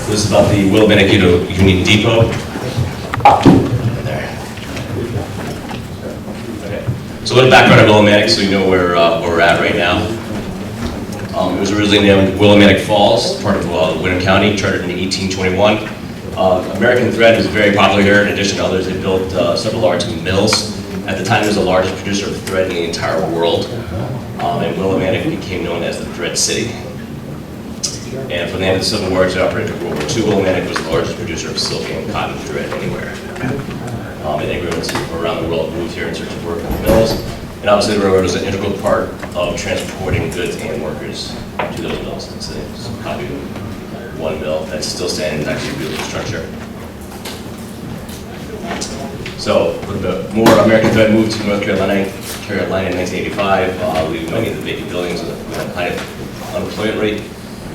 This is about the Willimantic Union Depot. There. Okay. So a little background on Willimantic, so you know where we're at right now. It was originally named Willimantic Falls, part of Winter County, chartered in 1821. American Thread was very popular here. In addition to others, they built several large mills. At the time, it was the largest producer of thread in the entire world. And Willimantic became known as the Thread City. And from the end of the Civil War to operated World War II, Willimantic was the largest producer of silk and cotton thread anywhere. And immigrants from around the world moved here in search of work in the mills. And obviously the railroad was an integral part of transporting goods and workers to those mills. It's a copy of one mill that's still standing, it's actually a beautiful structure. So a little bit more. American Thread moved to North Carolina in 1985, leaving many of the vacant buildings with a high unemployment rate.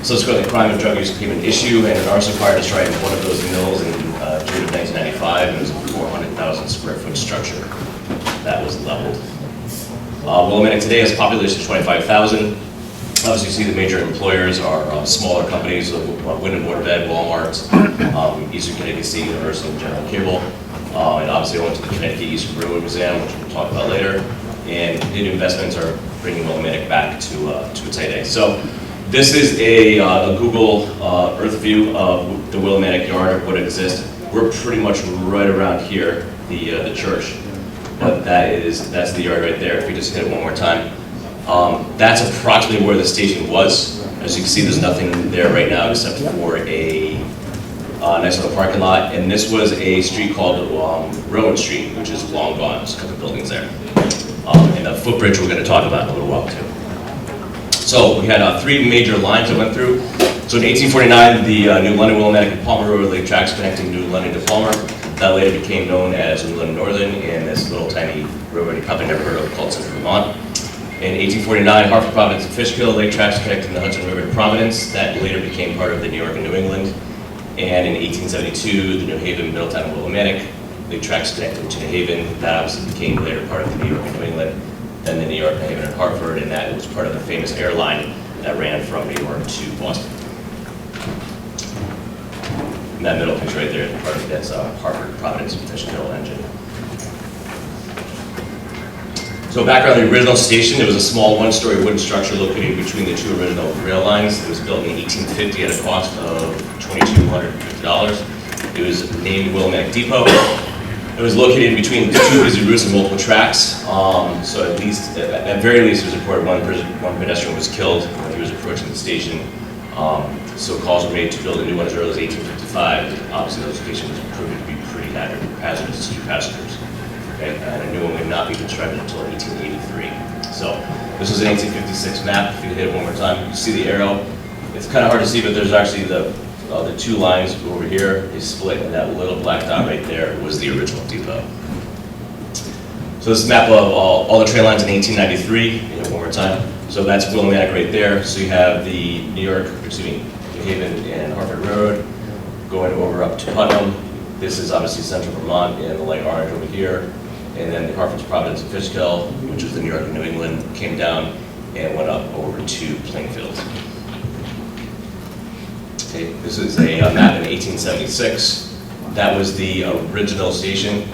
Subsequently, crime and drug use became an issue, and an arson fire destroyed one of those mills in June of 1995, and it was a 400,000 square foot structure that was leveled. Willimantic today has a population of 25,000. Obviously, you see the major employers are smaller companies, Wyndham Waterbed, Walmart, Eastern Connecticut State University, and General Cable. And obviously, I went to the Connecticut Eastern Railroad Museum, which we'll talk about later. And new investments are bringing Willimantic back to its heyday. So this is a Google Earth view of the Willimantic yard, what exists. We're pretty much right around here, the church. But that's the yard right there. If we just hit it one more time. That's approximately where the station was. As you can see, there's nothing there right now except for a nice little parking lot. And this was a street called Rowan Street, which is long gone. There's a couple buildings there. And the footbridge we're going to talk about in a little while too. So we had three major lines that went through. So in 1849, the New London, Willimantic, and Palmer Road laid tracks connecting New London to Palmer. That later became known as New London Northern, and this little tiny railroad you probably never heard of called Central Vermont. In 1849, Hartford Providence and Fishkill laid tracks connecting the Hudson River to Providence. That later became part of the New York and New England. And in 1872, the New Haven, Middletown, and Willimantic laid tracks connecting to New Haven. That obviously became later part of the New York and New England. Then the New York, New Haven, and Hartford, and that was part of the famous airline that ran from New York to Boston. And that middle picture right there is part of that's Hartford, Providence, and Fishkill engine. So back on the original station, it was a small one-story wooden structure located between the two original rail lines. It was built in 1850 at a cost of $2,250. It was named Willimantic Depot. It was located between two busy routes and multiple tracks. So at very least, it was reported one pedestrian was killed when he was approaching the station. So calls were made to build a new one as early as 1855. Obviously, those stations was proven to be pretty hazardous to passengers. Okay? And a new one would not be constructed until 1883. So this was an 1856 map. If you hit it one more time, you see the arrow. It's kind of hard to see, but there's actually the two lines over here is split, and that little black dot right there was the original depot. So this is a map of all the train lines in 1893. Hit it one more time. So that's Willimantic right there. So you have the New Haven and Hartford Road going over up to Putnam. This is obviously Central Vermont in the light orange over here. And then the Hartford's Providence and Fishkill, which was the New York and New England, came down and went up over to Plainfield. Okay, this is a map in 1876. That was the original station.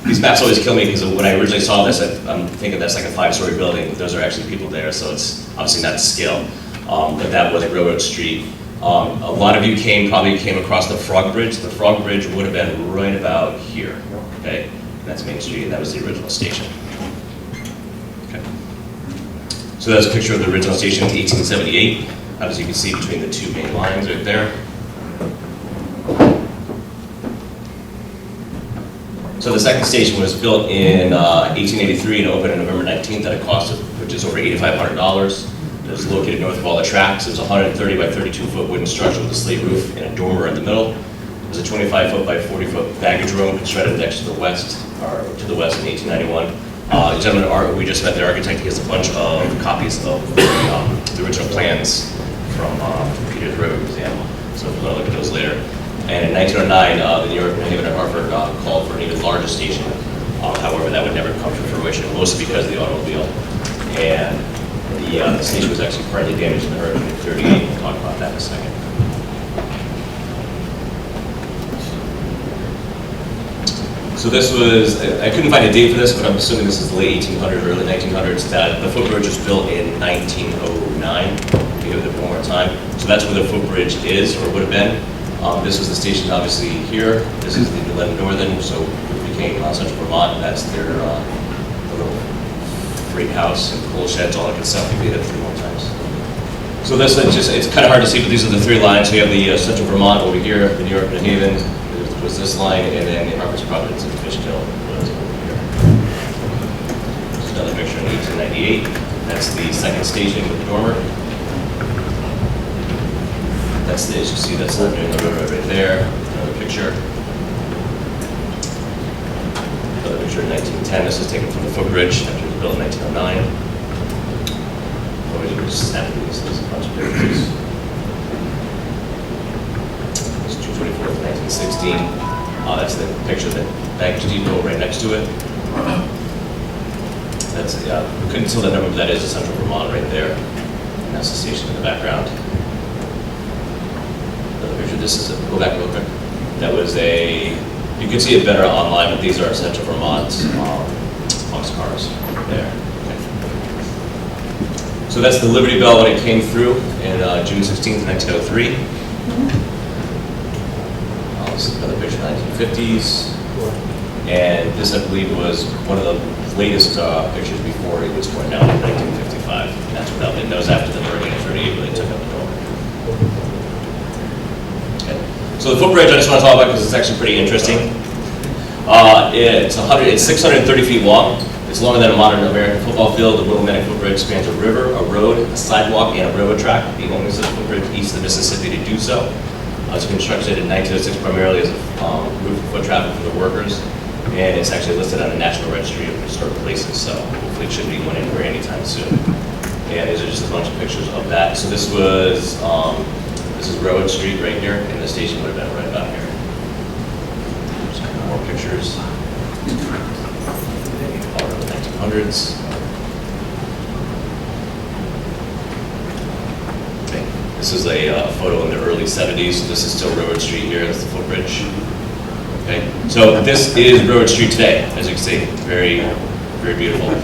These maps always kill me because when I originally saw this, I'm thinking that's like a 5-story building, but those are actually people there, so it's obviously not to scale. But that was Railroad Street. A lot of you probably came across the Frog Bridge. The Frog Bridge would have been right about here, okay? And that's Main Street, and that was the original station. Okay. So that's a picture of the original station in 1878. As you can see between the two main lines right there. So the second station was built in 1883 and opened on November 19th at a cost of which is over $8,500. It was located north of all the tracks. It was a 130 by 32 foot wooden structure with a slate roof and a dormer in the middle. It was a 25 foot by 40 foot baggage room constructed next to the west in 1891. Gentleman, we just met the architect. He has a bunch of copies of the original plans from Peter's Railroad Museum. So we're going to look at those later. And in 1909, the New York, New Haven, and Hartford called for an even larger station. However, that would never come to fruition, mostly because of the automobile. And the station was actually partly damaged in the hurricane of '38. We'll talk about that in a second. So this was, I couldn't find a date for this, but I'm assuming this is the late 1800s, early 1900s, that the footbridge was built in 1909, to give it one more time. So that's where the footbridge is, or would have been. This was the station obviously here. This is the Glen Northern, so it became Central Vermont. That's their little freight house and coal sheds, all that good stuff. We did it 3 more times. So this is just, it's kind of hard to see, but these are the 3 lines. So you have the Central Vermont over here, the New York, New Haven, was this line, and then the Harper's Providence and Fishkill was over here. There's another picture in 1898. That's the second station with the dormer. That's the, as you see, that's doing the railroad right there. Another picture. Another picture in 1910. This is taken from the footbridge after it was built in 1909. You just snap these. There's a bunch of pictures. It's June 24th, 1916. That's the picture of the baggage depot right next to it. That's we couldn't tell the number, but that is the Central Vermont right there. And that's the station in the background. Another picture. This is go back real quick. That was a. You can see it better online, but these are Central Vermont boxcars there. So that's the Liberty Bell when it came through in June 16th, 1903. This is another picture, 1950s. And this, I believe, was one of the latest pictures before it was torn down in 1955. And that's without it. That was after the Hurricane of 38 really took up the door. Okay. So the footbridge, I just want to talk about because it's actually pretty interesting. It's 630 feet long. It's longer than a modern American football field. The Willimantic footbridge spans a river, a road, a sidewalk, and a railroad track. The only such footbridge east of the Mississippi to do so. It was constructed in 1906 primarily as a route for foot traffic for the workers, and it's actually listed on the National Registry of Historic Places. So hopefully it should be going anywhere anytime soon. And these are just a bunch of pictures of that. So this was this is Railroad Street right here, and the station would have been right about here. Just kind of more pictures. 1900s. Okay. This is a photo in the early 70s. So this is still Railroad Street here. That's the footbridge. Okay. So this is Railroad Street today, as you can see. Very, very beautiful.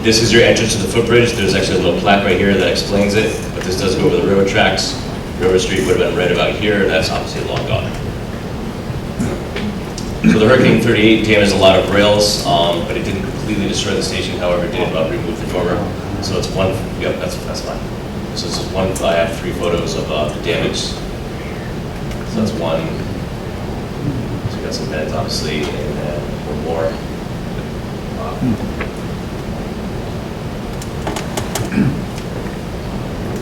This is your entrance to the footbridge. There's actually a little plaque right here that explains it, but this does go over the railroad tracks. Railroad Street would have been right about here. That's obviously long gone. So the Hurricane 38 damaged a lot of rails, but it didn't completely destroy the station. However, it did remove the dormer. So it's one. Yep, that's fine. So this is one. I have 3 photos of the damage. So that's one. So we got some beds, obviously, and one more.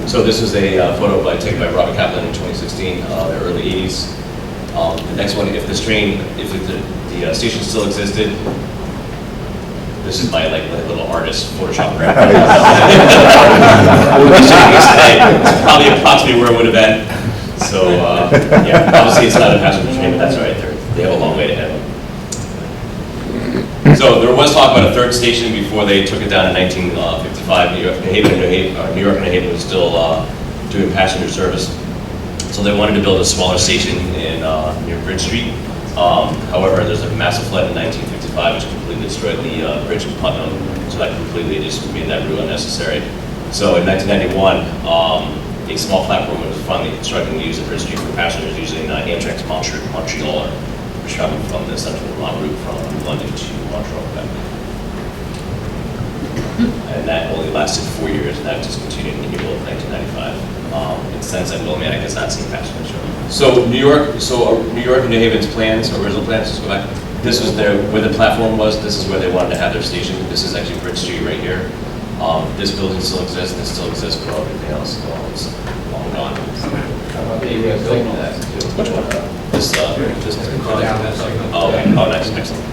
So this is a photo taken by Robert Kaplan in 2016, the early 80s. The next one, if the station still existed, this is my little artist Photoshop graph. It's probably approximately where it would have been. So yeah, obviously it's not a passenger train, but that's all right. They have a long way to head. So there was talk about a 3rd station before they took it down in 1955. New York, New Haven was still doing passenger service. So they wanted to build a smaller station in near Bridge Street. However, there's a massive flood in 1955 which completely destroyed the bridge in Putnam. So that completely just made that route unnecessary. So in 1991, a small platform was finally constructed to use the Bridge Street for passengers using Amtrak's Montreal, which traveled from the Central Vermont route from London to Montreal, Quebec. And that only lasted 4 years, and that just continued in April of 1995. Since then, Willimantic has not seen passenger service. So New York and New Haven's plans, original plans, let's go back. This was where the platform was. This is where they wanted to have their station. This is actually Bridge Street right here. This building still exists. This still exists, but everything else is long gone. Which one? This. Oh, okay. Oh, nice, excellent.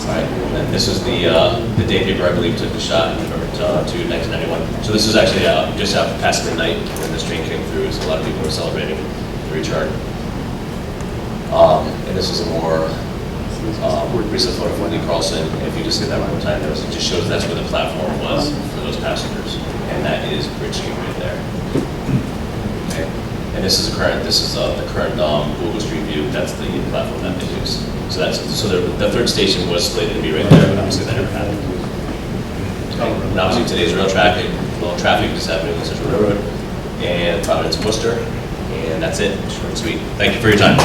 All right, and then this is the day paper, I believe, took the shot to 1991. So this was actually just after past midnight when this train came through, so a lot of people were celebrating the return. And this is a more recent photo from Lee Carlson. If you just get that one more time, it just shows that's where the platform was for those passengers, and that is Bridge Street right there. Okay. And this is the current Google Street View. That's the platform that they use. So the third station was slated to be right there, but obviously that never happened. And obviously today's rail traffic, just happening on Central Railroad and Providence, Worcester, and that's it. Short and sweet. Thank you for your time.